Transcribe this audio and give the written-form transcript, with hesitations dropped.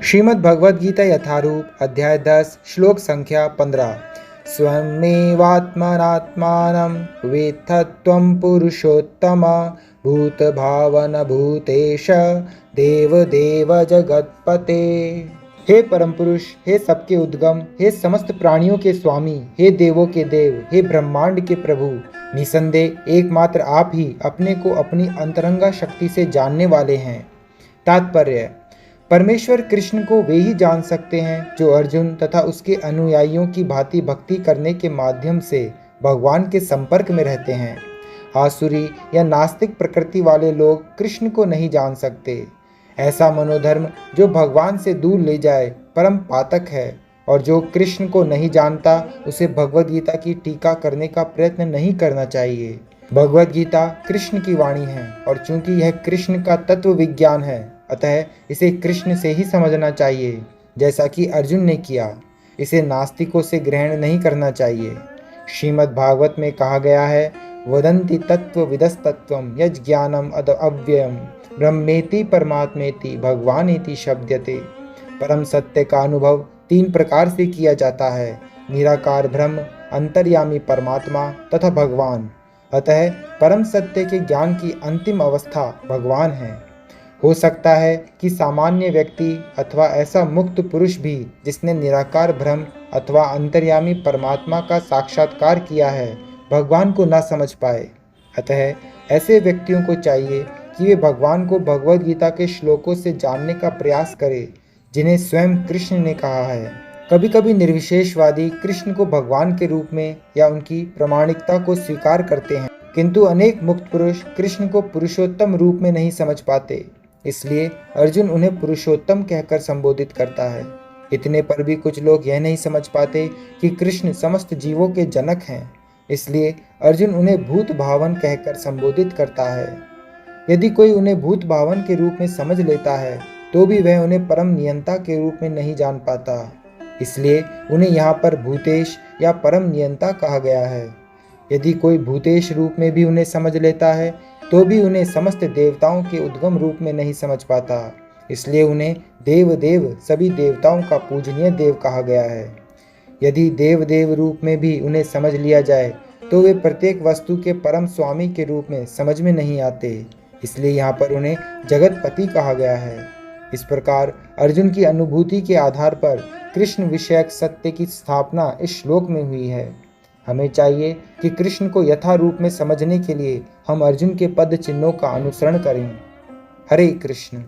श्रीमद् भगवद गीता यथारूप अध्याय 10 श्लोक संख्या 15। स्वयमेवात्मनात्मानं वेत्थत्वं पुरुषोत्तम भूत भावन भूतेश देव जगतपते। हे परम पुरुष, हे सबके उद्गम, हे समस्त प्राणियों के स्वामी, हे देवों के देव, हे ब्रह्मांड के प्रभु, निसंदेह एकमात्र आप ही अपने को अपनी अंतरंगा शक्ति से जानने वाले हैं। तात्पर्य: परमेश्वर कृष्ण को वे ही जान सकते हैं जो अर्जुन तथा उसके अनुयायियों की भांति भक्ति करने के माध्यम से भगवान के संपर्क में रहते हैं। आसुरी या नास्तिक प्रकृति वाले लोग कृष्ण को नहीं जान सकते। ऐसा मनोधर्म जो भगवान से दूर ले जाए परम पातक है, और जो कृष्ण को नहीं जानता उसे भगवद गीता की टीका करने का प्रयत्न नहीं करना चाहिए। भगवद गीता कृष्ण की वाणी है, और चूंकि यह कृष्ण का तत्व विज्ञान है, अतः इसे कृष्ण से ही समझना चाहिए, जैसा कि अर्जुन ने किया। इसे नास्तिकों से ग्रहण नहीं करना चाहिए। श्रीमद् भागवत में कहा गया है, वदन्ति तत्त्वविदस्तत्त्वं यज्ज्ञानम् अव्ययम् ब्रह्मेति परमात्मेति भगवानेति शब्दते। परम सत्य का अनुभव 3 प्रकार से किया जाता है: निराकार ब्रह्म, अंतर्यामी परमात्मा तथा भगवान। अतः परम सत्य के ज्ञान की अंतिम अवस्था भगवान है। हो सकता है कि सामान्य व्यक्ति अथवा ऐसा मुक्त पुरुष भी जिसने निराकार ब्रह्म अथवा अंतर्यामी परमात्मा का साक्षात्कार किया है, भगवान को न समझ पाए। अतः ऐसे व्यक्तियों को चाहिए कि वे भगवान को भगवद गीता के श्लोकों से जानने का प्रयास करें, जिन्हें स्वयं कृष्ण ने कहा है। कभी कभी निर्विशेषवादी कृष्ण को भगवान के रूप में या उनकी प्रामाणिकता को स्वीकार करते हैं, किंतु अनेक मुक्त पुरुष कृष्ण को पुरुषोत्तम रूप में नहीं समझ पाते। इसलिए अर्जुन उन्हें पुरुषोत्तम कहकर संबोधित करता है। इतने पर भी कुछ लोग यह नहीं समझ पाते कि कृष्ण समस्त जीवों के जनक हैं, इसलिए अर्जुन उन्हें भूत भावन कहकर संबोधित करता है। यदि कोई उन्हें भूत भावन के रूप में समझ लेता है, तो भी वह उन्हें परम नियंता के रूप में नहीं जान पाता। इसलिए उन्हें यहाँ पर भूतेश या परम नियंता कहा गया है। यदि कोई भूतेश रूप में भी उन्हें समझ लेता है, तो भी उन्हें समस्त देवताओं के उद्गम रूप में नहीं समझ पाता। इसलिए उन्हें देव सभी देवताओं का पूजनीय देव कहा गया है। यदि देव रूप में भी उन्हें समझ लिया जाए, तो वे प्रत्येक वस्तु के परम स्वामी के रूप में समझ में नहीं आते। इसलिए यहाँ पर उन्हें जगतपति कहा गया है। इस प्रकार अर्जुन की अनुभूति के आधार पर कृष्ण विषयक सत्य की स्थापना इस श्लोक में हुई है। हमें चाहिए कि कृष्ण को यथा रूप में समझने के लिए हम अर्जुन के पद चिन्हों का अनुसरण करें। हरे कृष्ण।